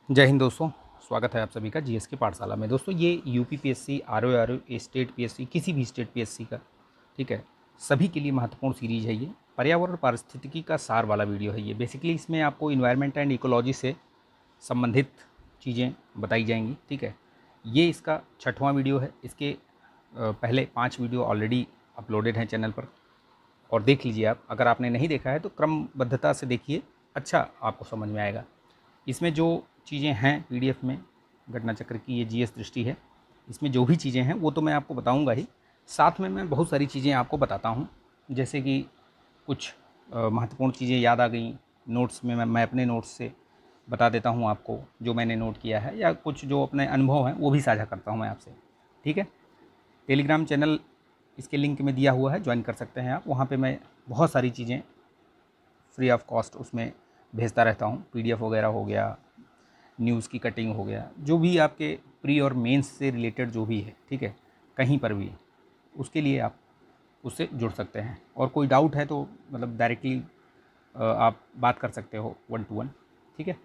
जय हिंद दोस्तों। स्वागत है आप सभी का जीएस की पाठशाला में। दोस्तों ये यूपीपीएससी, आरओ, स्टेट पीएससी, किसी भी स्टेट पीएससी का, ठीक है, सभी के लिए महत्वपूर्ण सीरीज है ये। पर्यावरण पारिस्थितिकी का सार वाला वीडियो है ये। बेसिकली इसमें आपको इन्वायरमेंट एंड इकोलॉजी से संबंधित चीज़ें बताई जाएंगी, ठीक है। ये इसका 6वां वीडियो है। इसके पहले 5 वीडियो ऑलरेडी अपलोडेड हैं चैनल पर, और देख लीजिए आप। अगर आपने नहीं देखा है तो क्रमबद्धता से देखिए, अच्छा आपको समझ में आएगा। इसमें जो चीज़ें हैं पीडीएफ में, घटना चक्र की ये जीएस दृष्टि है, इसमें जो भी चीज़ें हैं वो तो मैं आपको बताऊंगा ही, साथ में मैं बहुत सारी चीज़ें आपको बताता हूँ। जैसे कि कुछ महत्वपूर्ण चीज़ें याद आ गई नोट्स में, मैं अपने नोट्स से बता देता हूँ आपको जो मैंने नोट किया है, या कुछ जो अपने अनुभव हैं वो भी साझा करता हूँ मैं आपसे, ठीक है। टेलीग्राम चैनल इसके लिंक में दिया हुआ है, ज्वाइन कर सकते हैं आप। वहाँ पे मैं बहुत सारी चीज़ें फ्री ऑफ कॉस्ट उसमें भेजता रहता हूँ। पीडीएफ वगैरह हो गया, न्यूज़ की कटिंग हो गया, जो भी आपके प्री और मेंस से रिलेटेड जो भी है, ठीक है, कहीं पर भी उसके लिए आप उससे जुड़ सकते हैं। और कोई डाउट है तो मतलब डायरेक्टली आप बात कर सकते हो 1 to 1, ठीक है।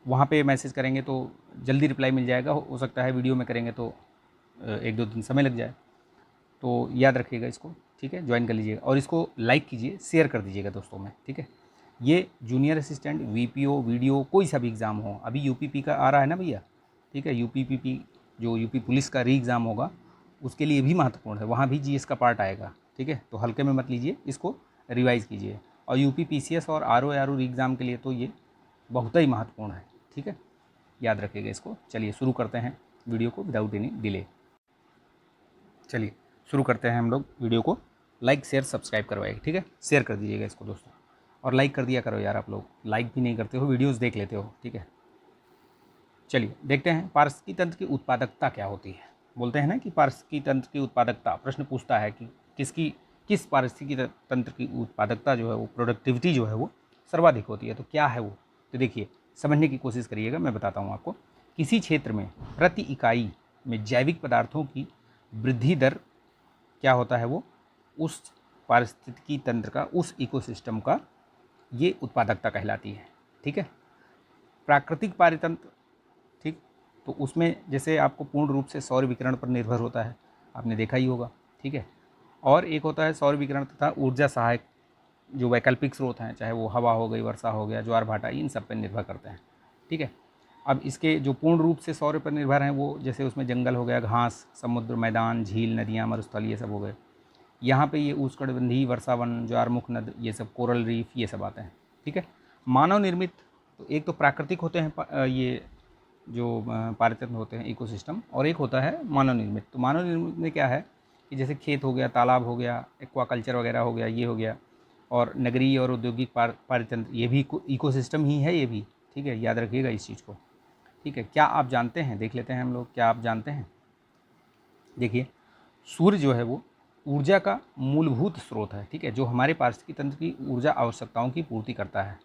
वहाँ पे मैसेज करेंगे तो जल्दी रिप्लाई मिल जाएगा। हो सकता है वीडियो में करेंगे तो 1-2 दिन समय लग जाए, तो याद रखिएगा इसको, ठीक है। ज्वाइन कर लीजिएगा और इसको लाइक कीजिए, शेयर कर दीजिएगा दोस्तों में, ठीक है। ये जूनियर असिस्टेंट, वीपीओ, वीडियो, कोई सा भी एग्ज़ाम हो, अभी यूपीपी का आ रहा है ना भैया, ठीक है। यूपीपीपी जो यूपी पुलिस का री एग्ज़ाम होगा उसके लिए भी महत्वपूर्ण है, वहाँ भी जीएस का पार्ट आएगा, ठीक है। तो हल्के में मत लीजिए, इसको रिवाइज़ कीजिए। और यूपी पीसीएस और आरओ री एग्ज़ाम के लिए तो ये बहुत ही महत्वपूर्ण है, ठीक है। याद रखिएगा इसको। चलिए शुरू करते हैं वीडियो को विदाउट एनी डिले। चलिए शुरू करते हैं हम लोग वीडियो को। लाइक शेयर सब्सक्राइब करवाइए, ठीक है। शेयर कर दीजिएगा इसको दोस्तों, और लाइक कर दिया करो यार। आप लोग लाइक भी नहीं करते हो, वीडियोस देख लेते हो, ठीक है। चलिए देखते हैं पारिस्थितिकी तंत्र की उत्पादकता क्या होती है। बोलते हैं ना कि पारिस्थितिकी तंत्र की उत्पादकता, प्रश्न पूछता है कि किस पारिस्थितिकी तंत्र की उत्पादकता जो है वो, प्रोडक्टिविटी जो है वो सर्वाधिक होती है। तो क्या है वो, तो देखिए समझने की कोशिश करिएगा, मैं बताता हूँ आपको। किसी क्षेत्र में प्रति इकाई में जैविक पदार्थों की वृद्धि दर क्या होता है, वो उस पारिस्थितिकी तंत्र का, उस इकोसिस्टम का ये उत्पादकता कहलाती है, ठीक है। प्राकृतिक पारितंत्र, ठीक, तो उसमें जैसे आपको पूर्ण रूप से सौर विकिरण पर निर्भर होता है, आपने देखा ही होगा, ठीक है। और एक होता है सौर विकिरण तथा ऊर्जा सहायक जो वैकल्पिक स्रोत हैं, चाहे वो हवा हो गई, वर्षा हो गया, ज्वार भाटा, इन सब पर निर्भर करते हैं, ठीक है। अब इसके जो पूर्ण रूप से सौर पर निर्भर हैं वो, जैसे उसमें जंगल हो गया, घास, समुद्र, मैदान, झील, नदियाँ, मरुस्थल, ये सब हो गए। यहाँ पे ये उष्णकटिबंधीय वर्षावन, ज्वारमुख नद, ये सब, कोरल रीफ, ये सब आते हैं, ठीक है। मानव निर्मित, तो एक तो प्राकृतिक होते हैं ये जो पारितंत्र होते हैं इकोसिस्टम, और एक होता है मानव निर्मित। तो मानव निर्मित में क्या है कि जैसे खेत हो गया, तालाब हो गया, एक्वाकल्चर वगैरह हो गया, ये हो गया। और नगरीय और औद्योगिक पारितंत्र, ये भी इकोसिस्टम ही है ये भी, ठीक है। याद रखिएगा इस चीज़ को, ठीक है। क्या आप जानते हैं, देख लेते हैं हम लोग, क्या आप जानते हैं। देखिए सूर्य जो है वो ऊर्जा का मूलभूत स्रोत है, ठीक है, जो हमारे पारिस्थितिकी तंत्र की ऊर्जा आवश्यकताओं की पूर्ति करता है।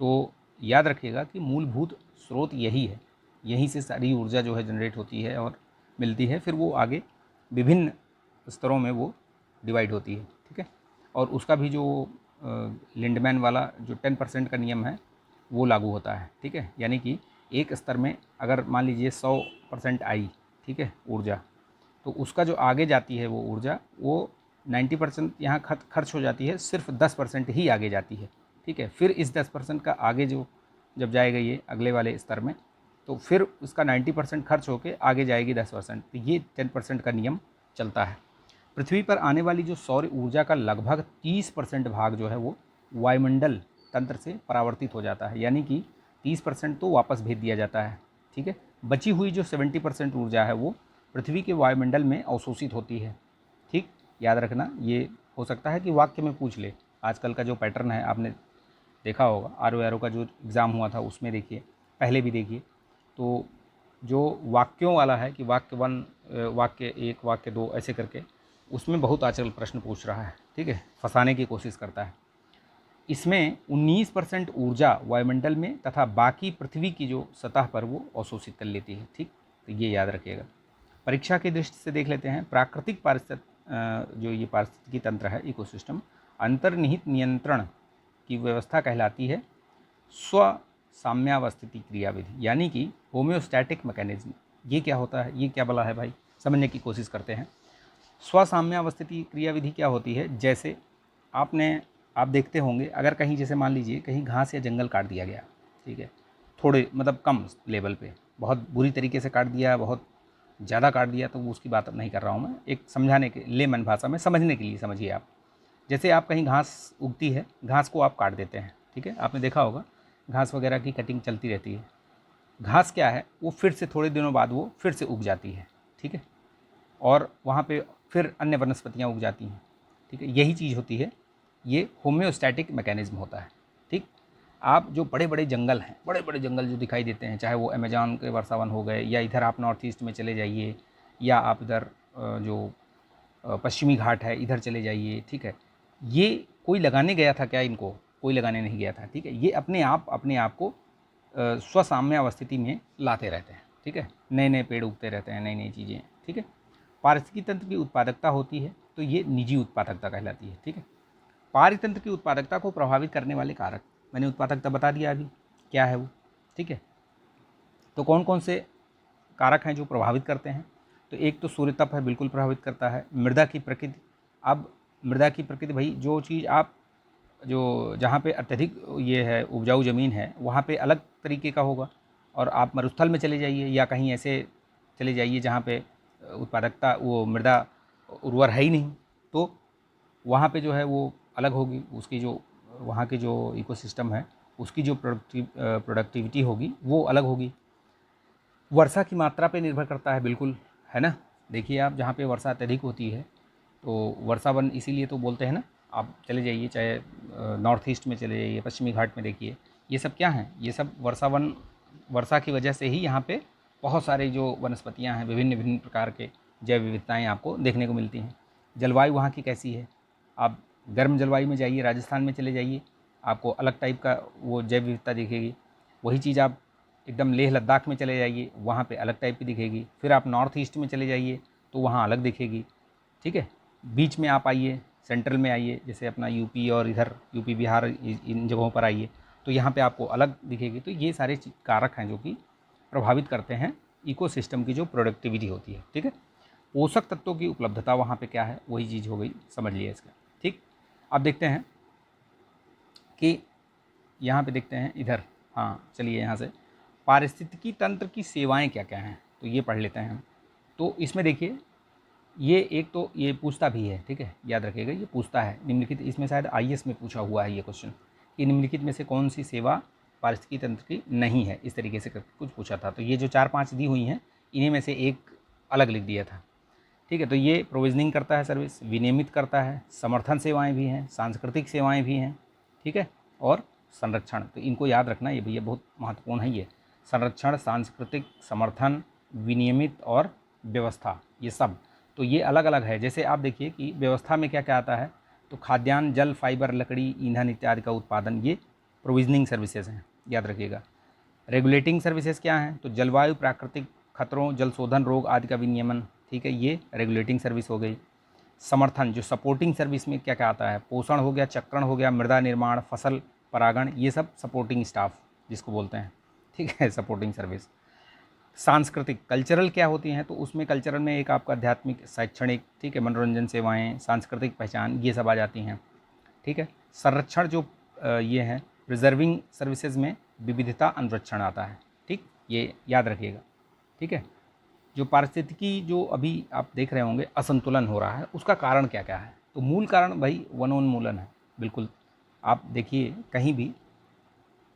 तो याद रखिएगा कि मूलभूत स्रोत यही है, यहीं से सारी ऊर्जा जो है जनरेट होती है और मिलती है, फिर वो आगे विभिन्न स्तरों में वो डिवाइड होती है, ठीक है। और उसका भी जो लिंडमैन वाला जो 10% का नियम है वो लागू होता है, ठीक है। यानी कि एक स्तर में अगर मान लीजिए 100% आई, ठीक है, ऊर्जा, तो उसका जो आगे जाती है वो ऊर्जा, वो 90% यहाँ खर्च हो जाती है, सिर्फ 10% ही आगे जाती है, ठीक है। फिर इस 10% का आगे जो जब जाएगा ये अगले वाले स्तर में, तो फिर उसका 90% खर्च होकर आगे जाएगी 10%। तो ये 10% का नियम चलता है। पृथ्वी पर आने वाली जो सौर ऊर्जा का लगभग 30% भाग जो है वो वायुमंडल तंत्र से परावर्तित हो जाता है, यानी कि 30% तो वापस भेज दिया जाता है, ठीक है। बची हुई जो 70% ऊर्जा है वो पृथ्वी के वायुमंडल में अवशोषित होती है, ठीक। याद रखना, ये हो सकता है कि वाक्य में पूछ ले। आजकल का जो पैटर्न है आपने देखा होगा, आरओ का जो एग्ज़ाम हुआ था उसमें देखिए, पहले भी देखिए, तो जो वाक्यों वाला है कि वाक्य 1, वाक्य 1, वाक्य 2, ऐसे करके उसमें बहुत आजकल प्रश्न पूछ रहा है, ठीक है, फंसाने की कोशिश करता है। इसमें 19% ऊर्जा वायुमंडल में तथा बाकी पृथ्वी की जो सतह पर वो अवशोषित कर लेती है, ठीक। तो ये याद रखिएगा। परीक्षा की दृष्टि से देख लेते हैं। प्राकृतिक जो ये पारिस्थितिकी तंत्र है, इकोसिस्टम, अंतर्निहित नियंत्रण की व्यवस्था कहलाती है स्व साम्यावस्थिति क्रियाविधि यानी कि होम्योस्टैटिक मैकेनिज्म। ये क्या होता है, ये क्या बोला है भाई, समझने की कोशिश करते हैं। स्वसाम्यावस्थिति क्रियाविधि क्या होती है, जैसे आप देखते होंगे अगर कहीं जैसे मान लीजिए कहीं घास या जंगल काट दिया गया, ठीक है, थोड़े मतलब कम लेवल पे, बहुत बुरी तरीके से काट दिया, बहुत ज़्यादा काट दिया, तो उसकी बात नहीं कर रहा हूँ मैं, एक समझाने के लेमन भाषा में समझने के लिए समझिए आप। जैसे आप कहीं घास उगती है, घास को आप काट देते हैं, ठीक है, आपने देखा होगा घास वगैरह की कटिंग चलती रहती है। घास क्या है, वो फिर से थोड़े दिनों बाद वो फिर से उग जाती है, ठीक है, और वहाँ पे फिर अन्य वनस्पतियाँ उग जाती हैं, ठीक है। यही चीज़ होती है, ये होम्योस्टैटिक मैकेनिज्म होता है, ठीक। आप जो बड़े बड़े जंगल हैं, बड़े बड़े जंगल जो दिखाई देते हैं, चाहे वो अमेज़न के वर्षावन हो गए, या इधर आप नॉर्थ ईस्ट में चले जाइए, या आप इधर जो पश्चिमी घाट है इधर चले जाइए, ठीक है। ये कोई लगाने गया था क्या, इनको कोई लगाने नहीं गया था, ठीक है। ये अपने आप को स्वसाम्यावस्थिति में लाते रहते हैं, ठीक है। नए नए पेड़ उगते रहते हैं, नई नई चीज़ें, ठीक है। पारिस्थितिकी तंत्र की उत्पादकता होती है तो ये निजी उत्पादकता कहलाती है, ठीक है। पारितंत्र की उत्पादकता को प्रभावित करने वाले कारक, मैंने उत्पादकता बता दिया अभी क्या है वो, ठीक है। तो कौन कौन से कारक हैं जो प्रभावित करते हैं, तो एक तो सूर्य तप है, बिल्कुल प्रभावित करता है। मृदा की प्रकृति, अब मृदा की प्रकृति भाई, जो चीज़ आप जो जहाँ पे अत्यधिक ये है उपजाऊ ज़मीन है वहाँ पे अलग तरीके का होगा, और आप मरुस्थल में चले जाइए या कहीं ऐसे चले जाइए जहाँ पे उत्पादकता वो मृदा उर्वर है ही नहीं, तो वहाँ पे जो है वो अलग होगी, उसकी जो वहाँ की जो इकोसिस्टम है उसकी जो प्रोडक्टिविटी होगी वो अलग होगी। वर्षा की मात्रा पे निर्भर करता है, बिल्कुल, है ना। देखिए आप जहाँ पे वर्षा अत्यधिक होती है तो वर्षावन इसीलिए तो बोलते हैं ना, आप चले जाइए चाहे नॉर्थ ईस्ट में चले जाइए, पश्चिमी घाट में देखिए, ये सब क्या हैं, ये सब वर्षावन, वर्षा की वजह से ही यहाँ पे बहुत सारे जो वनस्पतियाँ हैं, विभिन्न विभिन्न प्रकार के जैव विविधताएँ आपको देखने को मिलती हैं। जलवायु वहाँ की कैसी है, आप गर्म जलवायु में जाइए, राजस्थान में चले जाइए, आपको अलग टाइप का वो जैव विविधता दिखेगी। वही चीज़ आप एकदम लेह लद्दाख में चले जाइए, वहाँ पे अलग टाइप की दिखेगी। फिर आप नॉर्थ ईस्ट में चले जाइए तो वहाँ अलग दिखेगी, ठीक है। बीच में आप आइए, सेंट्रल में आइए, जैसे अपना यूपी और इधर यूपी बिहार इन जगहों पर आइए तो यहाँ पे आपको अलग दिखेगी। तो ये सारे कारक हैं जो कि प्रभावित करते हैं इकोसिस्टम की जो प्रोडक्टिविटी होती है, ठीक है। पोषक तत्वों की उपलब्धता वहाँ पे क्या है, वही चीज़ हो गई, समझ लिया इसका, ठीक। अब देखते हैं कि यहाँ पे देखते हैं इधर, हाँ चलिए यहाँ से पारिस्थितिकी तंत्र की सेवाएं क्या क्या हैं तो ये पढ़ लेते हैं हम। तो इसमें देखिए ये एक तो ये पूछता भी है, ठीक है, याद रखिएगा ये पूछता है निम्नलिखित, इसमें शायद आईएएस में पूछा हुआ है ये क्वेश्चन कि निम्नलिखित में से कौन सी सेवा पारिस्थितिकी तंत्र की नहीं है, इस तरीके से करके कुछ पूछा था। तो ये जो 4-5 दी हुई हैं इन्हीं में से एक अलग लिख दिया था, ठीक है। तो ये प्रोविजनिंग करता है सर्विस, विनियमित करता है, समर्थन सेवाएं भी हैं, सांस्कृतिक सेवाएं भी हैं, ठीक है, और संरक्षण। तो इनको याद रखना, ये भैया बहुत महत्वपूर्ण है, ये संरक्षण, सांस्कृतिक, समर्थन, विनियमित और व्यवस्था, ये सब तो ये अलग अलग है। जैसे आप देखिए कि व्यवस्था में क्या क्या आता है, तो खाद्यान्न, जल, फाइबर, लकड़ी, ईंधन इत्यादि का उत्पादन, ये प्रोविजनिंग सर्विसेज हैं, याद रखिएगा। रेगुलेटिंग सर्विसेज क्या हैं, तो जलवायु, प्राकृतिक खतरों, जल शोधन, रोग आदि का विनियमन, ठीक है, ये रेगुलेटिंग सर्विस हो गई। समर्थन, जो सपोर्टिंग सर्विस में क्या क्या आता है, पोषण हो गया, चक्रण हो गया, मृदा निर्माण, फसल परागण, ये सब सपोर्टिंग स्टाफ जिसको बोलते हैं, ठीक है, सपोर्टिंग सर्विस। सांस्कृतिक, कल्चरल क्या होती हैं, तो उसमें कल्चरल में एक आपका आध्यात्मिक, शैक्षणिक, ठीक है, मनोरंजन सेवाएं, सांस्कृतिक पहचान, ये सब आ जाती हैं, ठीक है। संरक्षण जो ये है प्रिजर्विंग सर्विसेज में विविधता अनुरक्षण आता है, ठीक, ये याद रखिएगा, ठीक है। जो पारिस्थितिकी जो अभी आप देख रहे होंगे असंतुलन हो रहा है, उसका कारण क्या क्या है, तो मूल कारण भाई वनोन्मूलन है, बिल्कुल। आप देखिए कहीं भी,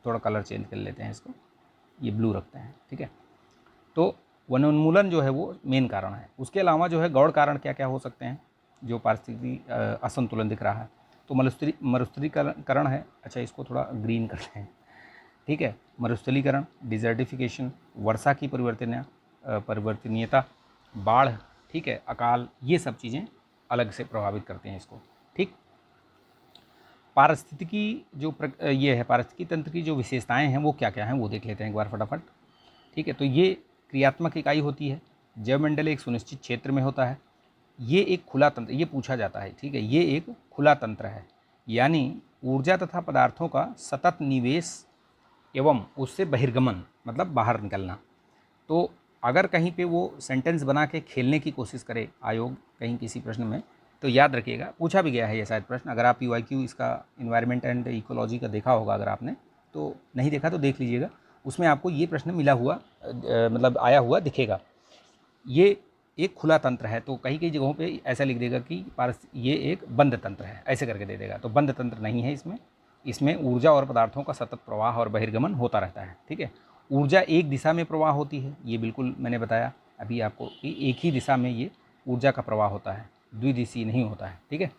थोड़ा कलर चेंज कर लेते हैं इसको, ये ब्लू रखते हैं, ठीक है। तो वनोन्मूलन जो है वो मेन कारण है। उसके अलावा जो है गौण कारण क्या क्या हो सकते हैं जो पारिस्थितिकी असंतुलन दिख रहा है, तो मरुस्थलीकरण है, अच्छा इसको थोड़ा ग्रीन करते हैं, ठीक है। मरुस्थलीकरण, डिजर्टिफिकेशन, वर्षा की परिवर्तनीयता, बाढ़, ठीक है, अकाल, ये सब चीज़ें अलग से प्रभावित करते हैं इसको, ठीक। पारिस्थितिकी जो ये है पारिस्थितिकी तंत्र की जो विशेषताएं हैं वो क्या क्या हैं वो देख लेते हैं एक बार फटाफट, ठीक है। तो ये क्रियात्मक इकाई होती है, जैवमंडल एक सुनिश्चित क्षेत्र में होता है, ये एक खुला तंत्र, ये पूछा जाता है, ठीक है, ये एक खुला तंत्र है, यानी ऊर्जा तथा पदार्थों का सतत निवेश एवं उससे बहिर्गमन मतलब बाहर निकलना। तो अगर कहीं पे वो सेंटेंस बना के खेलने की कोशिश करे आयोग कहीं किसी प्रश्न में, तो याद रखिएगा, पूछा भी गया है ये शायद प्रश्न, अगर आप यूआईक्यू इसका इन्वायरमेंट एंड इकोलॉजी का देखा होगा, अगर आपने तो नहीं देखा तो देख लीजिएगा, उसमें आपको ये प्रश्न मिला हुआ मतलब आया हुआ दिखेगा। ये एक खुला तंत्र है, तो कई कई जगहों पे ऐसा लिख देगा कि ये एक बंद तंत्र है, ऐसे करके दे देगा, तो बंद तंत्र नहीं है इसमें। इसमें ऊर्जा और पदार्थों का सतत प्रवाह और बहिर्गमन होता रहता है। ठीक है, ऊर्जा एक दिशा में प्रवाह होती है, ये बिल्कुल मैंने बताया अभी आपको कि एक ही दिशा में ये ऊर्जा का प्रवाह होता है, द्विदिशीय नहीं होता है। ठीक है,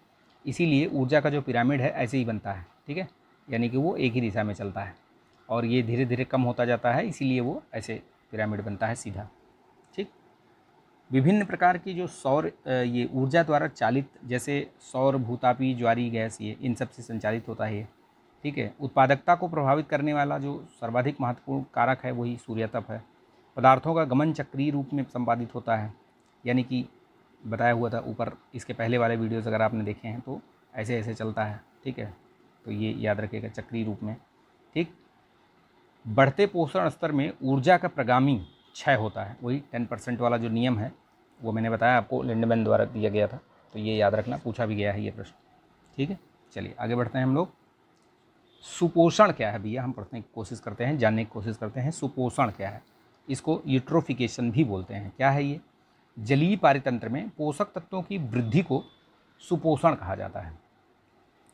इसीलिए ऊर्जा का जो पिरामिड है ऐसे ही बनता है। ठीक है, यानी कि वो एक ही दिशा में चलता है और ये धीरे धीरे कम होता जाता है, इसीलिए वो ऐसे पिरामिड बनता है सीधा। ठीक, विभिन्न प्रकार की जो सौर ये ऊर्जा द्वारा चालित, जैसे सौर, भूतापी, ज्वारीय गैस, ये इन सब से संचालित होता है ये। ठीक है, उत्पादकता को प्रभावित करने वाला जो सर्वाधिक महत्वपूर्ण कारक है वही सूर्यतप है। पदार्थों का गमन चक्रीय रूप में संपादित होता है, यानी कि बताया हुआ था ऊपर, इसके पहले वाले वीडियोज़ अगर आपने देखे हैं तो ऐसे ऐसे चलता है। ठीक है, तो ये याद रखिएगा, चक्रीय रूप में। ठीक, बढ़ते पोषण स्तर में ऊर्जा का प्रगामी क्षय होता है, वही 10% वाला जो नियम है वो मैंने बताया आपको, लिंडमैन द्वारा दिया गया था, तो ये याद रखना, पूछा भी गया है ये प्रश्न। ठीक है, चलिए आगे बढ़ते हैं हम लोग। सुपोषण क्या है भैया, हम पढ़ने की कोशिश करते हैं, जानने की कोशिश करते हैं सुपोषण क्या है। इसको यूट्रोफिकेशन भी बोलते हैं। क्या है ये? जलीय पारितंत्र में पोषक तत्वों की वृद्धि को सुपोषण कहा जाता है।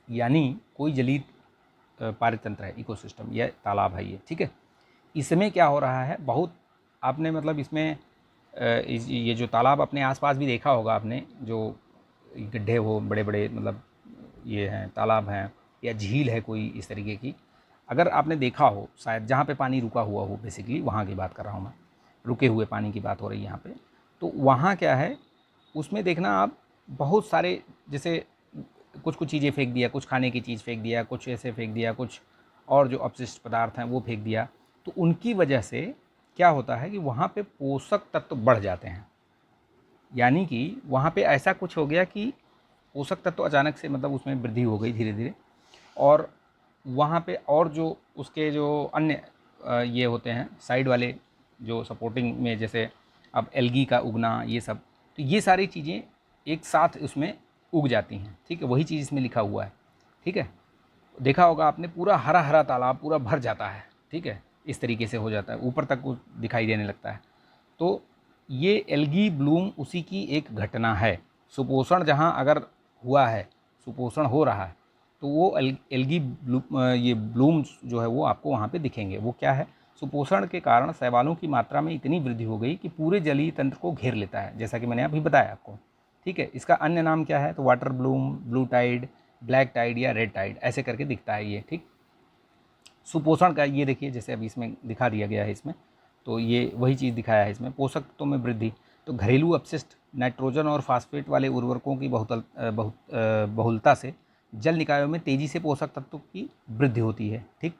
यानी कोई जलीय पारितंत्र है, इकोसिस्टम, यह तालाब है ये। ठीक है, इसमें क्या हो रहा है, बहुत आपने मतलब इसमें ये जो तालाब अपने आसपास भी देखा होगा आपने, जो गड्ढे हो बड़े बड़े, मतलब ये हैं तालाब हैं या झील है कोई इस तरीके की, अगर आपने देखा हो शायद, जहाँ पे पानी रुका हुआ हो, बेसिकली वहाँ की बात कर रहा हूँ मैं, रुके हुए पानी की बात हो रही है यहाँ पे, तो वहाँ क्या है, उसमें देखना आप बहुत सारे, जैसे कुछ कुछ चीज़ें फेंक दिया, कुछ खाने की चीज़ फेंक दिया, कुछ ऐसे फेंक दिया, कुछ और जो अपशिष्ट पदार्थ हैं वो फेंक दिया, तो उनकी वजह से क्या होता है कि वहाँ पे पोषक तत्व बढ़ जाते हैं। यानी कि वहाँ पे ऐसा कुछ हो गया कि पोषक तत्व अचानक से मतलब उसमें वृद्धि हो गई धीरे धीरे, और वहाँ पे और जो उसके जो अन्य ये होते हैं साइड वाले जो सपोर्टिंग में, जैसे अब एल्गी का उगना, ये सब, तो ये सारी चीज़ें एक साथ उसमें उग जाती हैं। ठीक है, वही चीज़ इसमें लिखा हुआ है। ठीक है, देखा होगा आपने, पूरा हरा हरा तालाब पूरा भर जाता है। ठीक है, इस तरीके से हो जाता है, ऊपर तक वो दिखाई देने लगता है। तो ये एल्गी ब्लूम उसी की एक घटना है। सुपोषण जहाँ अगर हुआ है, सुपोषण हो रहा है, तो वो एल्गी ये ब्लूम्स जो है वो आपको वहाँ पे दिखेंगे। वो क्या है, सुपोषण के कारण शैवालों की मात्रा में इतनी वृद्धि हो गई कि पूरे जलीय तंत्र को घेर लेता है, जैसा कि मैंने अभी बताया आपको। ठीक है, इसका अन्य नाम क्या है, तो water bloom, blue tide, black tide या रेड टाइड, ऐसे करके दिखता है ये। ठीक, सुपोषण का ये देखिए, जैसे अभी इसमें दिखा दिया गया है इसमें, तो ये वही चीज़ दिखाया है इसमें, पोषक तत्वों में वृद्धि। तो घरेलू अपशिष्ट, नाइट्रोजन और फास्फेट वाले उर्वरकों की बहुलता से जल निकायों में तेज़ी से पोषक तत्वों की वृद्धि होती है। ठीक,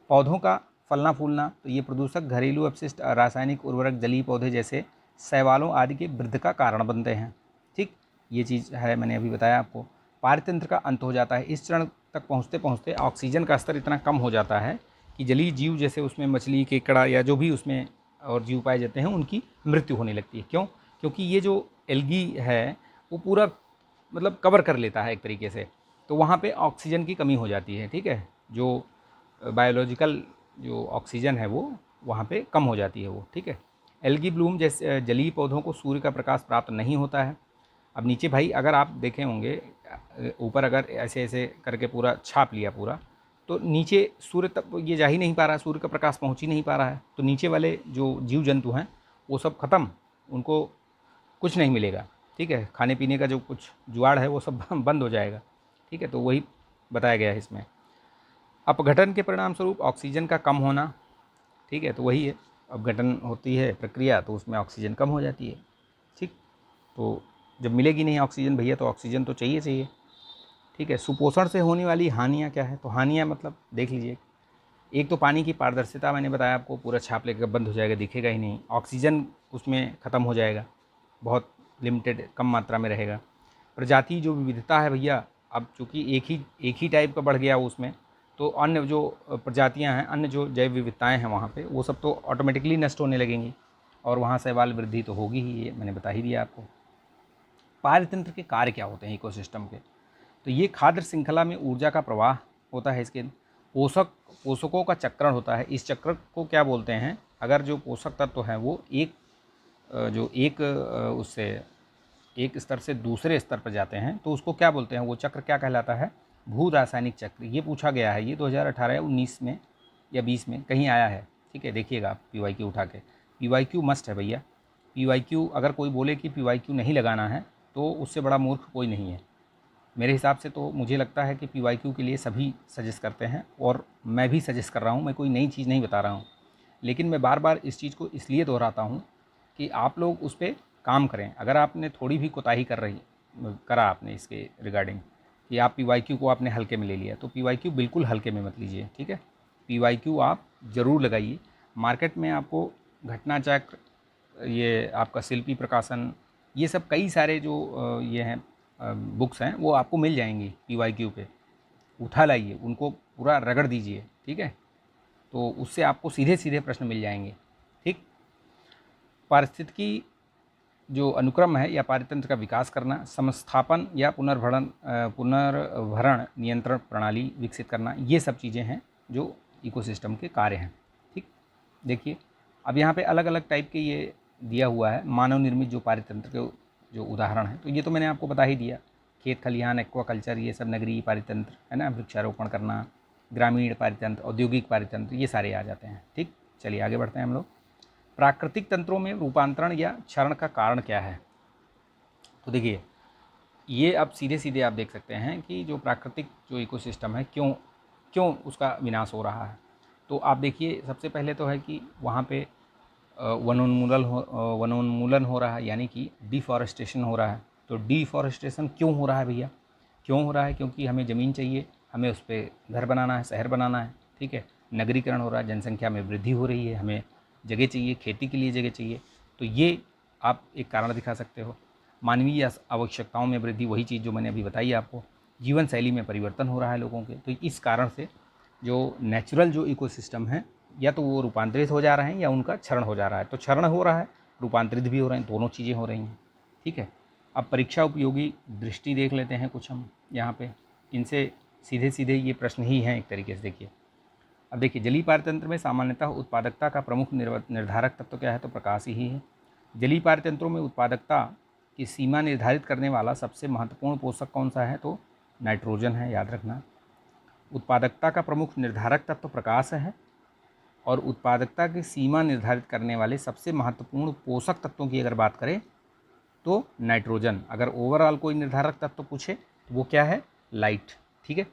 पौधों का फलना फूलना, तो ये प्रदूषक घरेलू अपशिष्ट, रासायनिक उर्वरक, जलीय पौधे जैसे शैवालों आदि के वृद्धि का कारण बनते हैं। ठीक, ये चीज़ है, मैंने अभी बताया आपको। पारतंत्र का अंत हो जाता है, इस चरण तक पहुँचते पहुँचते ऑक्सीजन का स्तर इतना कम हो जाता है कि जलीय जीव, जैसे उसमें मछली, केकड़ा या जो भी उसमें और जीव पाए जाते हैं, उनकी मृत्यु होने लगती है। क्यों? क्योंकि ये जो एल्गी है वो पूरा मतलब कवर कर लेता है एक तरीके से, तो वहाँ पे ऑक्सीजन की कमी हो जाती है। ठीक है, जो बायोलॉजिकल जो ऑक्सीजन है वो वहाँ पे कम हो जाती है वो। ठीक है, एल्गी ब्लूम जैसे जलीय पौधों को सूर्य का प्रकाश प्राप्त नहीं होता है। अब नीचे भाई अगर आप देखे होंगे, ऊपर अगर ऐसे ऐसे करके पूरा छाप लिया पूरा, तो नीचे सूर्य तक ये जा ही नहीं पा रहा है, सूर्य का प्रकाश पहुंच ही नहीं पा रहा है, तो नीचे वाले जो जीव जंतु हैं वो सब खत्म, उनको कुछ नहीं मिलेगा। ठीक है, खाने पीने का जो कुछ जुगाड़ है वो सब बंद हो जाएगा। ठीक है, तो वही बताया गया है इसमें। अपघटन के परिणाम स्वरूप ऑक्सीजन का कम होना। ठीक है, तो वही है, अपघटन होती है प्रक्रिया, तो उसमें ऑक्सीजन कम हो जाती है। ठीक, तो जब मिलेगी नहीं ऑक्सीजन भैया, तो ऑक्सीजन तो चाहिए चाहिए। ठीक है, सुपोषण से होने वाली हानियाँ क्या है, तो हानियाँ मतलब देख लीजिए, एक तो पानी की पारदर्शिता, मैंने बताया आपको, पूरा छाप लेकर बंद हो जाएगा, दिखेगा ही नहीं। ऑक्सीजन उसमें ख़त्म हो जाएगा, बहुत लिमिटेड कम मात्रा में रहेगा। प्रजाति जो विविधता है भैया, अब चूँकि एक ही टाइप का बढ़ गया उसमें, तो अन्य जो प्रजातियां हैं, अन्य जो जैव विविधताएं हैं वहाँ पे, वो सब तो ऑटोमेटिकली नष्ट होने लगेंगी और वहाँ शैवाल वृद्धि तो होगी ही, ये मैंने बता ही दिया आपको। पारतंत्र के कार्य क्या होते हैं इकोसिस्टम के? तो ये खाद्य श्रृंखला में ऊर्जा का प्रवाह होता है, इसके पोषकों का चक्रण होता है। इस चक्र को क्या बोलते हैं? अगर जो पोषक तत्व हैं वो उससे एक स्तर से दूसरे स्तर पर जाते हैं तो उसको क्या बोलते हैं? वो चक्र क्या कहलाता है? भू रासायनिक चक्र। ये पूछा गया है, ये 2018 या 19 में या 20 में कहीं आया है, ठीक है, देखिएगा आप PYQ उठा के। PYQ मस्ट है भैया। PYQ अगर कोई बोले कि PYQ नहीं लगाना है तो उससे बड़ा मूर्ख कोई नहीं है मेरे हिसाब से। तो मुझे लगता है कि PYQ के लिए सभी सजेस्ट करते हैं और मैं भी सजेस्ट कर रहा हूँ, मैं कोई नई चीज़ नहीं बता रहा हूँ, लेकिन मैं बार बार इस चीज़ को इसलिए दोहराता हूँ कि आप लोग उस पर काम करें। अगर आपने थोड़ी भी कोताही करा आपने इसके रिगार्डिंग कि आप PYQ को आपने हल्के में ले लिया, तो PYQ बिल्कुल हल्के में मत लीजिए, ठीक है। PYQ आप ज़रूर लगाइए। मार्केट में आपको घटना चक्र, ये आपका शिल्पी प्रकाशन, ये सब कई सारे जो ये हैं बुक्स हैं वो आपको मिल जाएंगी PYQ पे। उठा लाइए, उनको पूरा रगड़ दीजिए, ठीक है, तो उससे आपको सीधे सीधे प्रश्न मिल जाएंगे, ठीक। पारिस्थितिकी जो अनुक्रम है या पारितंत्र का विकास करना, समस्थापन या पुनर्भरण नियंत्रण प्रणाली विकसित करना, ये सब चीज़ें हैं जो इकोसिस्टम के कार्य हैं, ठीक। देखिए अब यहाँ पे अलग अलग टाइप के ये दिया हुआ है मानव निर्मित जो पारितंत्र के जो उदाहरण हैं। तो ये तो मैंने आपको बता ही दिया, खेत खलिहान, एक्वाकल्चर, ये सब नगरीय पारितंत्र है ना, वृक्षारोपण करना, ग्रामीण पारितंत्र, औद्योगिक पारितंत्र, ये सारे आ जाते हैं, ठीक। चलिए आगे बढ़ते हैं हम लोग। प्राकृतिक तंत्रों में रूपांतरण या क्षरण का कारण क्या है? तो देखिए ये अब सीधे सीधे आप देख सकते हैं कि जो प्राकृतिक जो इकोसिस्टम है क्यों उसका विनाश हो रहा है। तो आप देखिए सबसे पहले तो है कि वहाँ पे वनोन्मूलन हो रहा है, यानी कि डिफॉरेस्टेशन हो रहा है। तो डिफॉरेस्टेशन क्यों हो रहा है भैया? क्यों हो रहा है? क्योंकि हमें ज़मीन चाहिए, हमें उस पर घर बनाना है, शहर बनाना है, ठीक है। नगरीकरण हो रहा है, जनसंख्या में वृद्धि हो रही है, हमें जगह चाहिए, खेती के लिए जगह चाहिए। तो ये आप एक कारण दिखा सकते हो। मानवीय आवश्यकताओं में वृद्धि, वही चीज़ जो मैंने अभी बताई आपको। जीवन शैली में परिवर्तन हो रहा है लोगों के, तो इस कारण से जो नेचुरल जो इकोसिस्टम है या तो वो रूपांतरित हो जा रहे हैं या उनका क्षरण हो जा रहा है। तो क्षरण हो रहा है, रूपांतरित भी हो रहे हैं, दोनों चीज़ें हो रही हैं, ठीक है। अब परीक्षा उपयोगी दृष्टि देख लेते हैं कुछ हम यहाँ पे, इनसे सीधे सीधे ये प्रश्न ही हैं एक तरीके से। देखिए अब देखिए जलीय पारतंत्र में सामान्यतः उत्पादकता का प्रमुख निर्धारक तत्व क्या है? तो प्रकाश ही है। जलीय पारतंत्रों में उत्पादकता की सीमा निर्धारित करने वाला सबसे महत्वपूर्ण पोषक कौन सा है? तो नाइट्रोजन है, याद रखना। उत्पादकता का प्रमुख निर्धारक तत्व प्रकाश है और उत्पादकता की सीमा निर्धारित करने वाले सबसे महत्वपूर्ण पोषक तत्वों की अगर बात करें तो नाइट्रोजन। अगर ओवरऑल कोई निर्धारक तत्व पूछे तो वो क्या है? लाइट, ठीक है।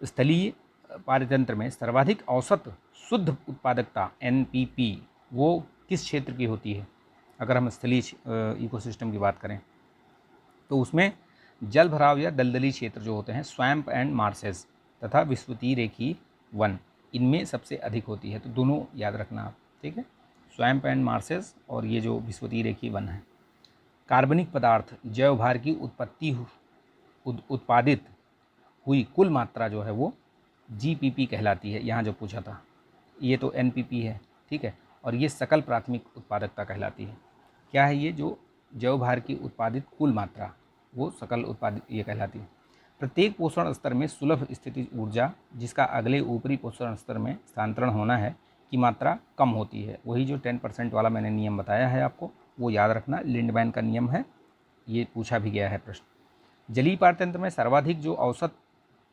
स्थलीय पारतंत्र में सर्वाधिक औसत शुद्ध उत्पादकता NPP वो किस क्षेत्र की होती है? अगर हम स्थलीय इकोसिस्टम की बात करें तो उसमें जल भराव या दलदली क्षेत्र जो होते हैं, स्वैम्प एंड मार्सेस तथा विषुवतीय रेखीय वन, इनमें सबसे अधिक होती है। तो दोनों याद रखना आप, ठीक है, स्वैम्प एंड मार्सेस और ये जो विषुवतीय रेखीय वन है। कार्बनिक पदार्थ जैव भार की उत्पादित हुई कुल मात्रा जो है वो GPP कहलाती है। यहाँ जो पूछा था ये तो NPP है, ठीक है, और ये सकल प्राथमिक उत्पादकता कहलाती है। क्या है ये? जो जैव भार की उत्पादित कुल मात्रा, वो सकल उत्पादित ये कहलाती है। प्रत्येक पोषण स्तर में सुलभ स्थिति ऊर्जा जिसका अगले ऊपरी पोषण स्तर में स्थानांतरण होना है की मात्रा कम होती है। वही जो 10% वाला मैंने नियम बताया है आपको, वो याद रखना, लिंडमैन का नियम है, ये पूछा भी गया है प्रश्न। जलीय पारतंत्र में सर्वाधिक जो औसत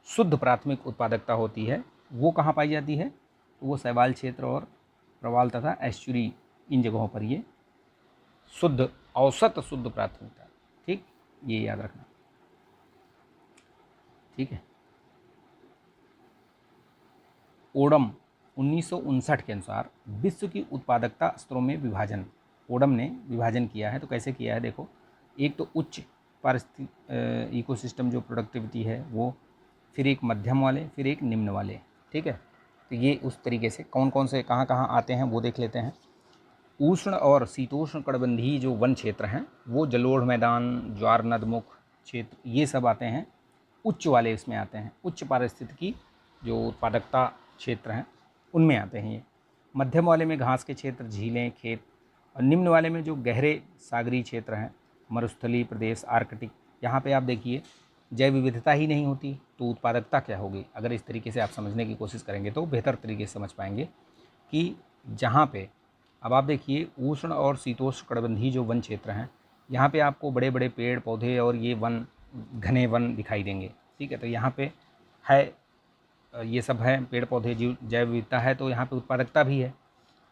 शुद्ध प्राथमिक उत्पादकता होती है वो कहाँ पाई जाती है? तो वो शैवाल क्षेत्र और प्रवाल तथा एस्चुरी, इन जगहों पर ये शुद्ध औसत शुद्ध प्राथमिकता, ठीक, ये याद रखना, ठीक है। ओडम 1959 के अनुसार विश्व की उत्पादकता स्तरों में विभाजन, ओडम ने विभाजन किया है। तो कैसे किया है? देखो, एक तो उच्च पारिस्थितिक इकोसिस्टम जो प्रोडक्टिविटी है वो, फिर एक मध्यम वाले, फिर एक निम्न वाले, ठीक है। तो ये उस तरीके से कौन कौन से कहाँ कहाँ आते हैं वो देख लेते हैं। उष्ण और शीतोष्ण कटिबंधीय जो वन क्षेत्र हैं वो जलोढ़ मैदान, ज्वार नदमुख क्षेत्र, ये सब आते हैं उच्च वाले, इसमें आते हैं उच्च पारिस्थितिकी जो उत्पादकता क्षेत्र हैं उनमें आते हैं ये। मध्यम वाले में घास के क्षेत्र, झीलें, खेत, और निम्न वाले में जो गहरे सागरीय क्षेत्र हैं, मरुस्थलीय प्रदेश, आर्कटिक, यहाँ पे आप देखिए जैव विविधता ही नहीं होती तो उत्पादकता क्या होगी। अगर इस तरीके से आप समझने की कोशिश करेंगे तो बेहतर तरीके से समझ पाएंगे कि जहाँ पे अब आप देखिए उष्ण और शीतोष्ण कटिबंधीय जो वन क्षेत्र हैं, यहाँ पे आपको बड़े बड़े पेड़ पौधे और ये वन, घने वन दिखाई देंगे। ठीक है, तो यहाँ पे है ये सब है, पेड़ पौधे, जीव, जैव विविधता है, तो यहाँ पे उत्पादकता भी है।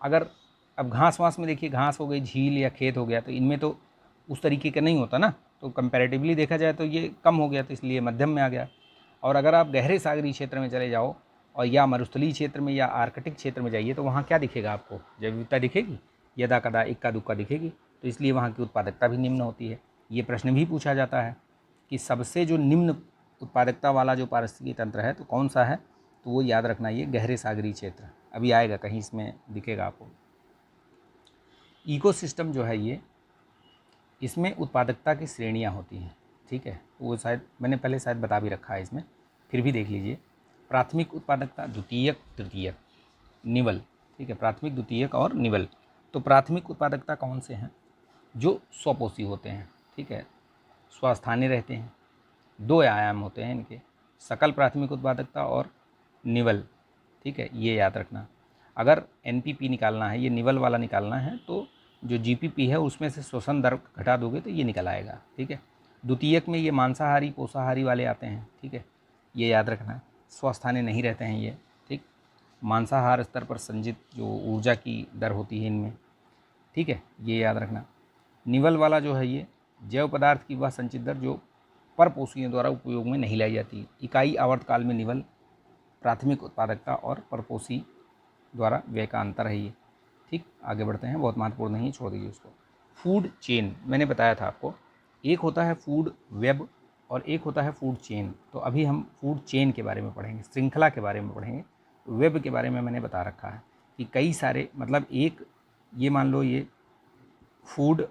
अगर अब घास वास में देखिए, घास हो गई, झील या खेत हो गया, तो इनमें तो उस तरीके का नहीं होता ना, तो कंपैरेटिवली देखा जाए तो ये कम हो गया, तो इसलिए मध्यम में आ गया। और अगर आप गहरे सागरीय क्षेत्र में चले जाओ और या मरुस्थलीय क्षेत्र में या आर्कटिक क्षेत्र में जाइए तो वहाँ क्या दिखेगा आपको, जैव विविधता दिखेगी, यदा कदा इक्का दुक्का दिखेगी, तो इसलिए वहाँ की उत्पादकता भी निम्न होती है। ये प्रश्न भी पूछा जाता है कि सबसे जो निम्न उत्पादकता वाला जो पारिस्थितिकी तंत्र है तो कौन सा है, तो वो याद रखना, ये गहरे सागरीय क्षेत्र। अभी आएगा कहीं, इसमें दिखेगा आपको। इकोसिस्टम जो है ये, इसमें उत्पादकता की श्रेणियाँ होती हैं। ठीक है, वो शायद मैंने पहले शायद बता भी रखा है इसमें, फिर भी देख लीजिए। प्राथमिक उत्पादकता, द्वितीयक, तृतीयक, निवल। ठीक है, प्राथमिक, द्वितीयक और निवल। तो प्राथमिक उत्पादकता कौन से हैं? जो स्वपोषी होते हैं। ठीक है, स्वस्थानीय रहते हैं, दो आयाम होते हैं इनके, सकल प्राथमिक उत्पादकता और निवल। ठीक है, ये याद रखना। अगर एनपीपी निकालना है, ये निवल वाला निकालना है, तो जो जीपीपी है उसमें से शोषण दर घटा दोगे तो ये निकल आएगा। ठीक है, द्वितीयक में ये मांसाहारी पोषाहारी वाले आते हैं। ठीक है, ये याद रखना, स्वस्थानीय नहीं रहते हैं ये। ठीक, मांसाहार स्तर पर संचित जो ऊर्जा की दर होती है इनमें। ठीक है, ये याद रखना। निवल वाला जो है ये जैव पदार्थ की वह संचित दर जो परपोषियों द्वारा उपयोग में नहीं लाई जाती। इकाई आवर्तकाल में निवल, प्राथमिक उत्पादकता और परपोषी द्वारा व्यय का अंतर है ये। ठीक, आगे बढ़ते हैं, बहुत महत्वपूर्ण नहीं है, छोड़ दीजिए उसको। फूड चेन, मैंने बताया था आपको, एक होता है फूड वेब और एक होता है फूड चेन। तो अभी हम फूड चेन के बारे में पढ़ेंगे, श्रृंखला के बारे में पढ़ेंगे। वेब के बारे में मैंने बता रखा है कि कई सारे, मतलब एक, ये मान लो ये फूड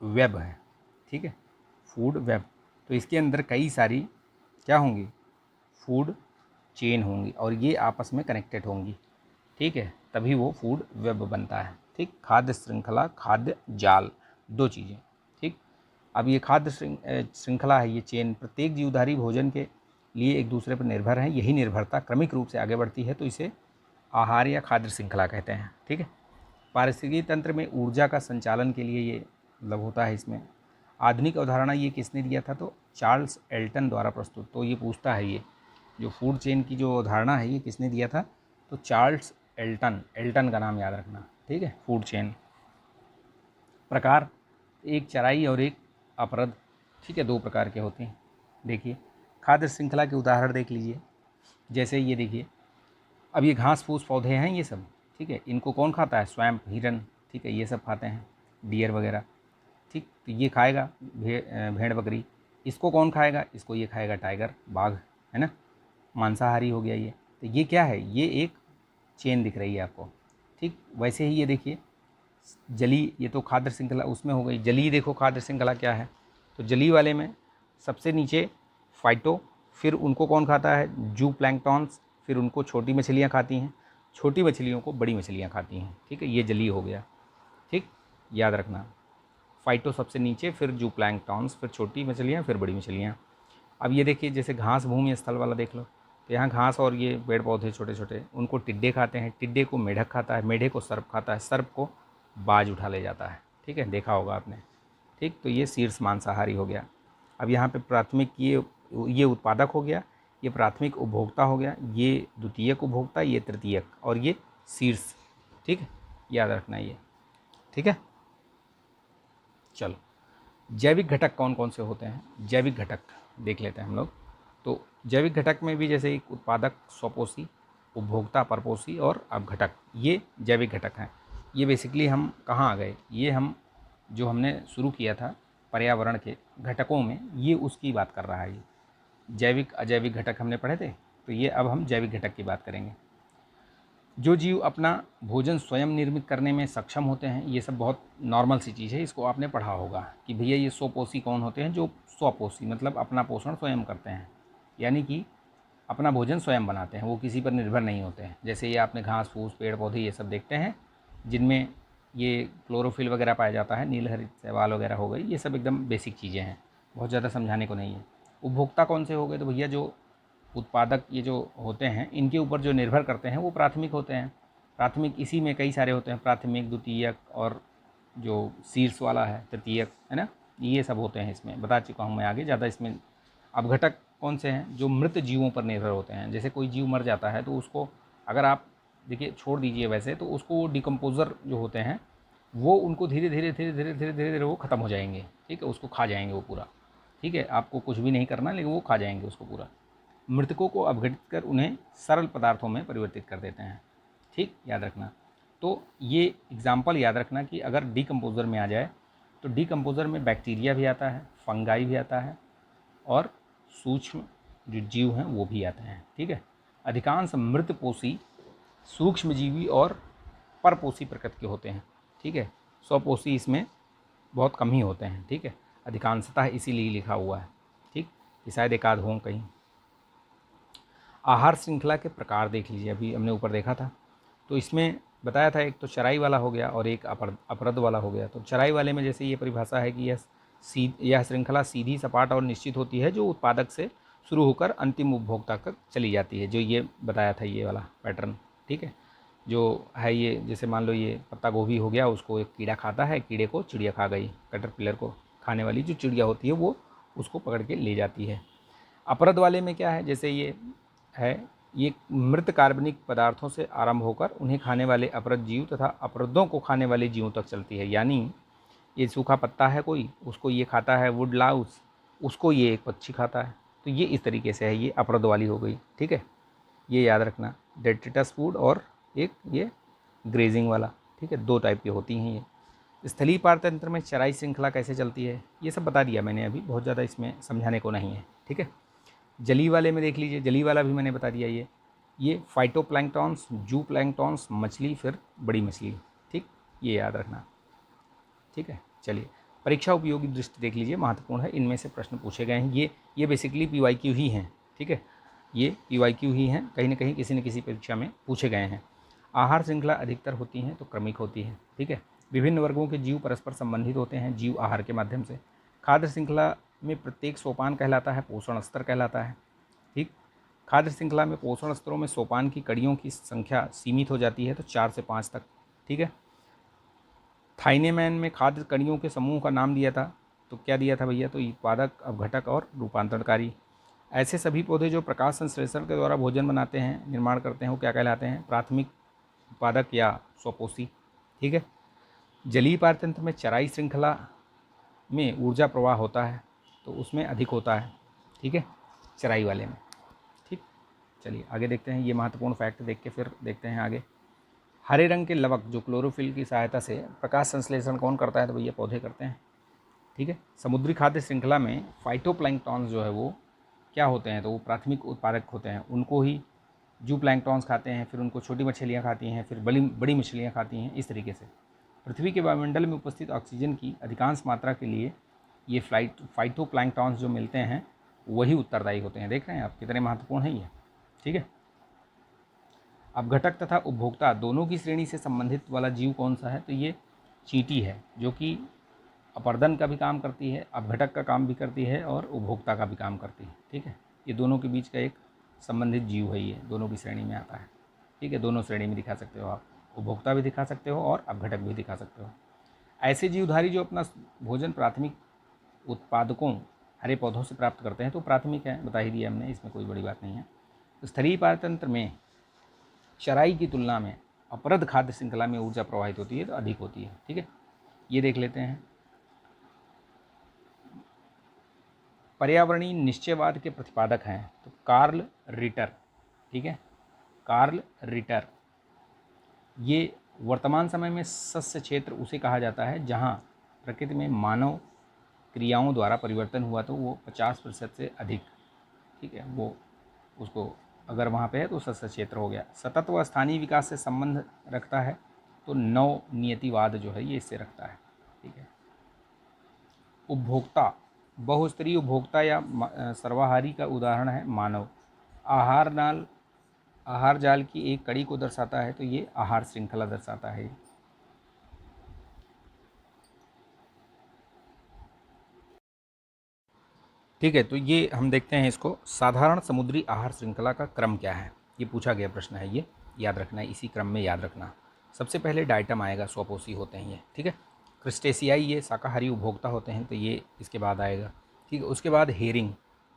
वेब है। ठीक है, फूड वेब, तो इसके अंदर कई सारी क्या होंगी, फूड चेन होंगी और ये आपस में कनेक्टेड होंगी। ठीक है, तभी वो फूड वेब बनता है। ठीक, खाद्य श्रृंखला, खाद्य जाल, दो चीज़ें। ठीक, अब ये खाद्य श्रृंखला है, ये चेन प्रत्येक जीवधारी भोजन के लिए एक दूसरे पर निर्भर है। यही निर्भरता क्रमिक रूप से आगे बढ़ती है, तो इसे आहार या खाद्य श्रृंखला कहते हैं। ठीक है, पारिस्थितिकी तंत्र में ऊर्जा का संचालन के लिए ये मतलब होता है इसमें। आधुनिक अवधारणा ये किसने दिया था, तो चार्ल्स एल्टन द्वारा प्रस्तुत। तो ये पूछता है, ये जो फूड चेन की जो अवधारणा है ये किसने दिया था, तो चार्ल्स एल्टन, एल्टन का नाम याद रखना। ठीक है, फूड चेन। प्रकार, एक चराई और एक अपरद। ठीक है, दो प्रकार के होते हैं। देखिए खाद्य श्रृंखला के उदाहरण देख लीजिए, जैसे ये देखिए, अब ये घास फूस पौधे हैं ये सब। ठीक है, इनको कौन खाता है, स्वैम्प, हिरन। ठीक है, ये सब खाते हैं, डियर वगैरह। ठीक, तो ये खाएगा भेड़ बकरी। इसको कौन खाएगा, इसको ये खाएगा टाइगर, बाघ, है ना, मांसाहारी हो गया ये। तो ये क्या है, ये एक चेन दिख रही है आपको। ठीक, वैसे ही ये देखिए जली, ये तो खाद्य श्रृंखला उसमें हो गई। जली देखो खाद्य श्रृंखला क्या है, तो जली वाले में सबसे नीचे फाइटो, फिर उनको कौन खाता है, जू प्लैंक्टॉन्स, फिर उनको छोटी मछलियाँ खाती हैं, छोटी मछलियों को बड़ी मछलियाँ खाती हैं। ठीक है, ये जली हो गया। ठीक, याद रखना, फाइटो सबसे नीचे, फिर जू प्लैंक्टॉन्स, फिर छोटी मछलियाँ, फिर बड़ी मछलियाँ। अब ये देखिए जैसे घास भूमि स्थल वाला देख लो, तो यहाँ घास और ये पेड़ पौधे छोटे छोटे, उनको टिड्डे खाते हैं, टिड्डे को मेढक खाता है, मेढे को सर्प खाता है, सर्प को बाज उठा ले जाता है। ठीक है, देखा होगा आपने। ठीक, तो ये शीर्ष मांसाहारी हो गया। अब यहाँ पे प्राथमिक ये उत्पादक हो गया, ये प्राथमिक उपभोक्ता हो गया, ये द्वितीयक उपभोक्ता, ये तृतीयक, और ये शीर्ष। ठीक है, याद रखना ये। ठीक है, चलो जैविक घटक कौन कौन से होते हैं, जैविक घटक देख लेते हैं हम लोग। तो जैविक घटक में भी जैसे एक उत्पादक स्वपोषी, उपभोक्ता परपोषी और अपघटक, ये जैविक घटक हैं। ये बेसिकली हम कहाँ आ गए, ये हम जो हमने शुरू किया था पर्यावरण के घटकों में, ये उसकी बात कर रहा है। ये जैविक अजैविक घटक हमने पढ़े थे, तो ये अब हम जैविक घटक की बात करेंगे। जो जीव अपना भोजन स्वयं निर्मित करने में सक्षम होते हैं, ये सब बहुत नॉर्मल सी चीज़ है, इसको आपने पढ़ा होगा कि भैया ये स्वपोषी कौन होते हैं, जो स्वपोषी मतलब अपना पोषण स्वयं करते हैं, यानी कि अपना भोजन स्वयं बनाते हैं, वो किसी पर निर्भर नहीं होते हैं। जैसे ये आपने घास फूस पेड़ पौधे ये सब देखते हैं जिनमें ये क्लोरोफिल वगैरह पाया जाता है, नीलहरित शैवाल वगैरह हो गई, ये सब एकदम बेसिक चीज़ें हैं, बहुत ज़्यादा समझाने को नहीं है। उपभोक्ता कौन से हो गए? तो भैया जो उत्पादक ये जो होते हैं इनके ऊपर जो निर्भर करते हैं वो प्राथमिक होते हैं। प्राथमिक इसी में कई सारे होते हैं, प्राथमिक, द्वितीयक और जो शीर्ष वाला है तृतीयक, है ना, ये सब होते हैं। इसमें बता चुका हूँ मैं आगे, ज़्यादा इसमें। अपघटक कौन से हैं? जो मृत जीवों पर निर्भर होते हैं। जैसे कोई जीव मर जाता है तो उसको अगर आप देखिए छोड़ दीजिए वैसे, तो उसको वो डिकम्पोज़र जो होते हैं वो उनको धीरे धीरे धीरे धीरे धीरे धीरे धीरे वो ख़त्म हो जाएंगे, ठीक है, उसको खा जाएंगे वो पूरा, ठीक है, आपको कुछ भी नहीं करना, लेकिन वो खा जाएंगे उसको पूरा। मृतकों को अपघटित कर उन्हें सरल पदार्थों में परिवर्तित कर देते हैं, ठीक, याद रखना। तो ये एग्जाम्पल याद रखना कि अगर डिकम्पोज़र में आ जाए तो डिकम्पोज़र में बैक्टीरिया भी आता है, फंगाई भी आता है और सूक्ष्म जो जीव हैं वो भी आते हैं, ठीक है। अधिकांश मृतपोषी सूक्ष्मजीवी और परपोषी प्रकृति के होते हैं, ठीक है। स्वपोषी इसमें बहुत कम ही होते हैं, ठीक है, अधिकांशतः इसीलिए लिखा हुआ है, ठीक, कि शायद एक आध हों कहीं। आहार श्रृंखला के प्रकार देख लीजिए, अभी हमने ऊपर देखा था तो इसमें बताया था एक तो चराई वाला हो गया और एक अपरद वाला हो गया। तो चराई वाले में जैसे ये परिभाषा है कि यह श्रृंखला सीधी, सपाट और निश्चित होती है, जो उत्पादक से शुरू होकर अंतिम उपभोक्ता तक चली जाती है, जो ये बताया था ये वाला पैटर्न, ठीक है। जो है ये, जैसे मान लो ये पत्ता गोभी हो गया, उसको एक कीड़ा खाता है, कीड़े को चिड़िया खा गई, कैटरपिलर को खाने वाली जो चिड़िया होती है वो उसको पकड़ के ले जाती है। अपरद वाले में क्या है, जैसे ये है, ये मृत कार्बनिक पदार्थों से आरंभ होकर उन्हें खाने वाले अपरद जीव तथा अपरदों को खाने वाले जीवों तक चलती है। यानी ये सूखा पत्ता है कोई, उसको ये खाता है, वुड लाउस, उसको ये एक पक्षी खाता है, तो ये इस तरीके से है, ये अपरद वाली हो गई, ठीक है, ये याद रखना। डेट्रिटस फूड और एक ये ग्रेजिंग वाला, ठीक है, दो टाइप की होती हैं ये। स्थलीय पारतंत्र में चराई श्रृंखला कैसे चलती है ये सब बता दिया मैंने अभी, बहुत ज़्यादा इसमें समझाने को नहीं है, ठीक है। जली वाले में देख लीजिए, जली वाला भी मैंने बता दिया, ये फाइटोप्लैंक्टॉन्स, जू प्लैंक्टॉन्स, मछली, फिर बड़ी मछली, ठीक, ये याद रखना, ठीक है। चलिए, परीक्षा उपयोगी दृष्टि देख लीजिए, महत्वपूर्ण है, इनमें से प्रश्न पूछे गए हैं, ये बेसिकली PYQ ही हैं, ठीक है, ये PYQ ही हैं, कहीं ना कहीं किसी न किसी परीक्षा में पूछे गए हैं। आहार श्रृंखला अधिकतर होती हैं तो क्रमिक होती है, ठीक है। विभिन्न वर्गों के जीव परस्पर संबंधित होते हैं जीव आहार के माध्यम से। खाद्य श्रृंखला में प्रत्येक सोपान कहलाता है पोषण स्तर कहलाता है, ठीक। खाद्य श्रृंखला में पोषण स्तरों में सोपान की कड़ियों की संख्या सीमित हो जाती है, तो 4 से 5 तक, ठीक है। थाइनेमैन में खाद्य कड़ियों के समूह का नाम दिया था, तो क्या दिया था भैया? तो उत्पादक, अपघटक और रूपांतरणकारी। ऐसे सभी पौधे जो प्रकाश संश्लेषण के द्वारा भोजन बनाते हैं, निर्माण करते हैं, वो क्या कहलाते हैं? प्राथमिक उत्पादक या स्वपोषी, ठीक है। जलीय पारतंत्र में चराई श्रृंखला में ऊर्जा प्रवाह होता है, तो उसमें अधिक होता है, ठीक है, चराई वाले में, ठीक। चलिए आगे देखते हैं, ये महत्वपूर्ण फैक्ट देख के फिर देखते हैं आगे। हरे रंग के लवक जो क्लोरोफिल की सहायता से प्रकाश संश्लेषण कौन करता है? तो भैया पौधे करते हैं, ठीक है। समुद्री खाद्य श्रृंखला में फाइटोप्लैंक्टॉन्स जो है वो क्या होते हैं? तो वो प्राथमिक उत्पादक होते हैं, उनको ही जू प्लैंक्टॉन्स खाते हैं, फिर उनको छोटी मछलियाँ खाती हैं, फिर बड़ी मछलियाँ खाती हैं, इस तरीके से। पृथ्वी के वायुमंडल में उपस्थित ऑक्सीजन की अधिकांश मात्रा के लिए ये फाइटोप्लैंक्टॉन्स जो मिलते हैं वही उत्तरदायी होते हैं। देख रहे हैं आप कितने महत्वपूर्ण है ये, ठीक है। अपघटक तथा उपभोक्ता दोनों की श्रेणी से संबंधित वाला जीव कौन सा है? तो ये चींटी है, जो कि अपर्दन का भी काम करती है, अपघटक का काम भी करती है और उपभोक्ता का भी काम करती है, ठीक है। ये दोनों के बीच का एक संबंधित जीव है, ये दोनों की श्रेणी में आता है, ठीक है। दोनों श्रेणी में दिखा सकते हो आप, उपभोक्ता भी दिखा सकते हो और अपघटक भी दिखा सकते हो। ऐसे जीवधारी जो अपना भोजन प्राथमिक उत्पादकों हरे पौधों से प्राप्त करते हैं, तो प्राथमिक है, बता ही दिया हमने, इसमें कोई बड़ी बात नहीं है। स्थलीय पारतंत्र में चराई की तुलना में अपरद खाद्य श्रृंखला में ऊर्जा प्रवाहित होती है तो अधिक होती है, ठीक है। ये देख लेते हैं, पर्यावरणीय निश्चयवाद के प्रतिपादक हैं तो कार्ल रिटर, ठीक है, कार्ल रिटर। ये वर्तमान समय में सस्य क्षेत्र उसे कहा जाता है जहाँ प्रकृति में मानव क्रियाओं द्वारा परिवर्तन हुआ तो वो 50% से अधिक, ठीक है, वो उसको अगर वहाँ पे है तो सस्य क्षेत्र हो गया। सतत व स्थानीय विकास से संबंध रखता है तो नव नियतिवाद जो है ये इससे रखता है, ठीक है। उपभोक्ता, बहुस्तरीय उपभोक्ता या सर्वाहारी का उदाहरण है मानव, आहार जाल की एक कड़ी को दर्शाता है, तो ये आहार श्रृंखला दर्शाता है। ठीक है, तो ये हम देखते हैं इसको, साधारण समुद्री आहार श्रृंखला का क्रम क्या है, ये पूछा गया प्रश्न है, ये याद रखना है, इसी क्रम में याद रखना। सबसे पहले डाइटम आएगा, स्वपोषी होते हैं ये, ठीक है। क्रिस्टेशियाई ये शाकाहारी उपभोक्ता होते हैं, तो ये इसके बाद आएगा, ठीक है। उसके बाद हेरिंग,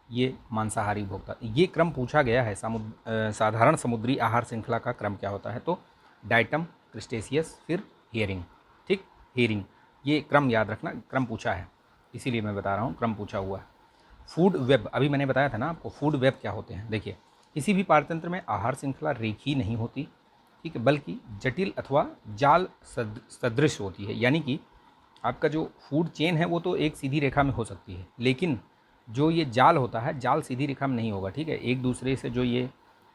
ये मांसाहारी उपभोक्ता। ये क्रम पूछा गया है, साधारण समुद्री आहार श्रृंखला का क्रम क्या होता है, तो डाइटम, क्रिस्टेशियस, फिर हेरिंग, ठीक। हेरिंग, ये क्रम याद रखना, क्रम पूछा है, इसीलिए मैं बता रहा हूँ, क्रम पूछा हुआ है। फूड वेब, अभी मैंने बताया था ना आपको, फूड वेब क्या होते हैं। देखिए, किसी भी पारतंत्र में आहार श्रृंखला रेखीय नहीं होती, ठीक है, बल्कि जटिल अथवा जाल सदृश होती है। यानी कि आपका जो फूड चेन है वो तो एक सीधी रेखा में हो सकती है, लेकिन जो ये जाल होता है, जाल सीधी रेखा में नहीं होगा, ठीक है। एक दूसरे से जो ये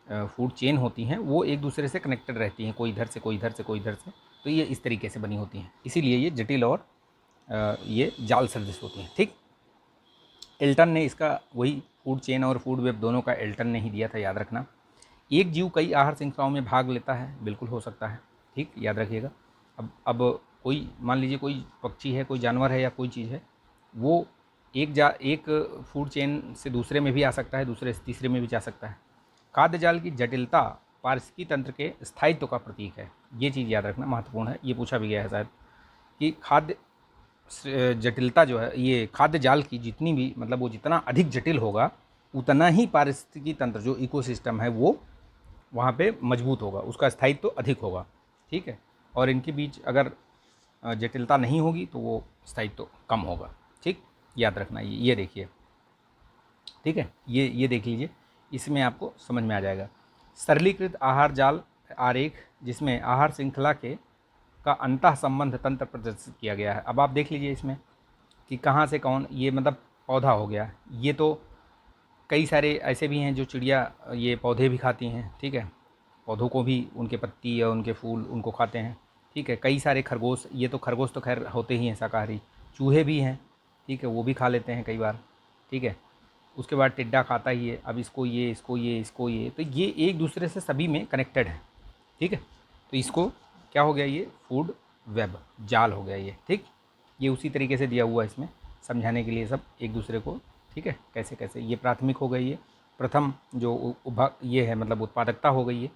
फूड चेन होती हैं वो एक दूसरे से कनेक्टेड रहती हैं, कोई इधर से, कोई इधर से, कोई इधर से, तो ये इस तरीके से बनी होती हैं, इसीलिए ये जटिल और ये जाल सदृश होती हैं, ठीक। एल्टन ने इसका, वही फूड चेन और फूड वेब दोनों का एल्टन ने ही दिया था, याद रखना। एक जीव कई आहार श्रृंखलाओं में भाग लेता है, बिल्कुल हो सकता है, ठीक, याद रखिएगा। अब कोई मान लीजिए कोई पक्षी है, कोई जानवर है या कोई चीज़ है, वो एक फूड चेन से दूसरे में भी आ सकता है, दूसरे से तीसरे में भी जा सकता है। खाद्य जाल की जटिलता पारिस्थितिकी तंत्र के स्थायित्व का प्रतीक है, ये चीज़ याद रखना, महत्वपूर्ण है, ये पूछा भी गया है शायद, कि खाद्य जटिलता जो है, ये खाद्य जाल की जितनी भी, मतलब वो जितना अधिक जटिल होगा उतना ही पारिस्थितिकी तंत्र जो इकोसिस्टम है वो वहाँ पे मजबूत होगा, उसका स्थायित्व तो अधिक होगा, ठीक है। और इनके बीच अगर जटिलता नहीं होगी तो वो स्थायित्व तो कम होगा, ठीक, याद रखना। ये देखिए, ठीक है, ये देख लीजिए, इसमें आपको समझ में आ जाएगा। सरलीकृत आहार जाल आरेख, जिसमें आहार श्रृंखला के का अंतः संबंध तंत्र प्रदर्शित किया गया है। अब आप देख लीजिए इसमें कि कहाँ से कौन, ये मतलब पौधा हो गया, ये तो कई सारे ऐसे भी हैं जो चिड़िया ये पौधे भी खाती हैं, ठीक है, पौधों को भी, उनके पत्ती या उनके फूल उनको खाते हैं, ठीक है। कई सारे खरगोश, ये तो खरगोश तो खैर होते ही हैं शाकाहारी, चूहे भी हैं, ठीक है, वो भी खा लेते हैं कई बार, ठीक है। उसके बाद टिड्डा खाता ही है, अब इसको ये, इसको ये, इसको ये, तो ये एक दूसरे से सभी में कनेक्टेड है, ठीक है। तो इसको क्या हो गया, ये फूड वेब, जाल हो गया ये, ठीक। ये उसी तरीके से दिया हुआ है इसमें समझाने के लिए सब एक दूसरे को, ठीक है, कैसे कैसे। ये प्राथमिक हो गई, ये प्रथम जो ये है, मतलब उत्पादकता हो गई है,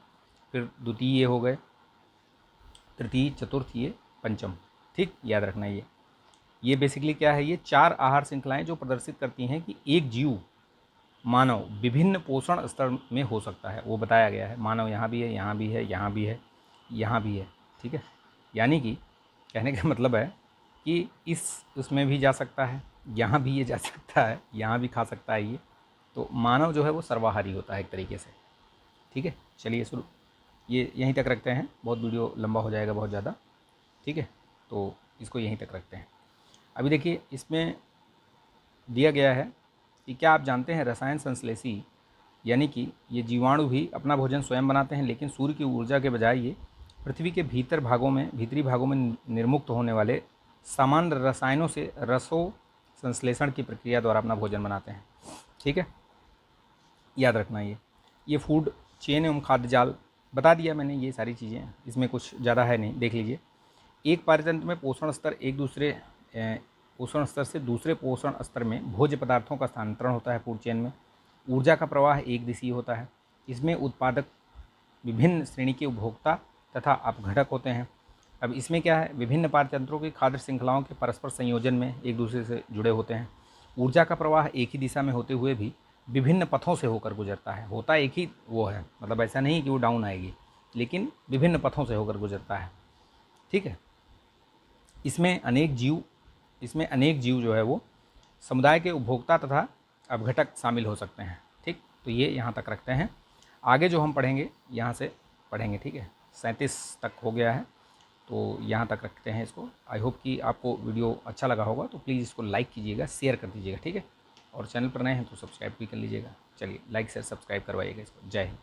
फिर द्वितीय हो गए, तृतीय, चतुर्थ, ये पंचम, ठीक, याद रखना। ये बेसिकली क्या है, ये 4 आहार श्रृंखलाएं जो प्रदर्शित करती हैं कि एक जीव, मानव, विभिन्न पोषण स्तर में हो सकता है, वो बताया गया है। मानव यहाँ भी है, यहाँ भी है, यहाँ भी है, यहाँ भी है, ठीक है। यानी कि कहने का मतलब है कि उसमें भी जा सकता है, यहाँ भी ये जा सकता है, यहाँ भी खा सकता है ये, तो मानव जो है वो सर्वाहारी होता है एक तरीके से, ठीक है। चलिए शुरू, ये यहीं तक रखते हैं, बहुत वीडियो लंबा हो जाएगा बहुत ज़्यादा, ठीक है, तो इसको यहीं तक रखते हैं। अभी देखिए, इसमें दिया गया है कि क्या आप जानते हैं रसायन संश्लेषी, यानी कि ये जीवाणु भी अपना भोजन स्वयं बनाते हैं, लेकिन सूर्य की ऊर्जा के बजाय ये पृथ्वी के भीतरी भागों में निर्मुक्त होने वाले सामान्य रसायनों से रसो संश्लेषण की प्रक्रिया द्वारा अपना भोजन बनाते हैं, ठीक है, याद रखना। ये फूड चेन एवं खाद्य जाल बता दिया मैंने, ये सारी चीज़ें, इसमें कुछ ज़्यादा है नहीं, देख लीजिए। एक पारतंत्र में पोषण स्तर से दूसरे पोषण स्तर में भोज्य पदार्थों का स्थानांतरण होता है फूड चेन में। ऊर्जा का प्रवाह एक दिशीय होता है, इसमें उत्पादक विभिन्न श्रेणी के उपभोक्ता तथा अपघटक होते हैं। अब इसमें क्या है, विभिन्न पारतंत्रों की खाद्य श्रृंखलाओं के परस्पर संयोजन में एक दूसरे से जुड़े होते हैं। ऊर्जा का प्रवाह एक ही दिशा में होते हुए भी विभिन्न पथों से होकर गुजरता है, होता एक ही वो है, मतलब ऐसा नहीं कि वो डाउन आएगी, लेकिन विभिन्न पथों से होकर गुजरता है, ठीक है। इसमें अनेक जीव जो है वो समुदाय के उपभोक्ता तथा अपघटक शामिल हो सकते हैं, ठीक। तो ये यहाँ तक रखते हैं, आगे जो हम पढ़ेंगे यहाँ से पढ़ेंगे, ठीक है। 37 तक हो गया है, तो यहाँ तक रखते हैं इसको। आई होप कि आपको वीडियो अच्छा लगा होगा, तो प्लीज़ इसको लाइक कीजिएगा, शेयर कर दीजिएगा, ठीक है। और चैनल पर नए हैं तो सब्सक्राइब भी कर लीजिएगा। चलिए, लाइक शेयर सब्सक्राइब करवाइएगा इसको। जय हिंद।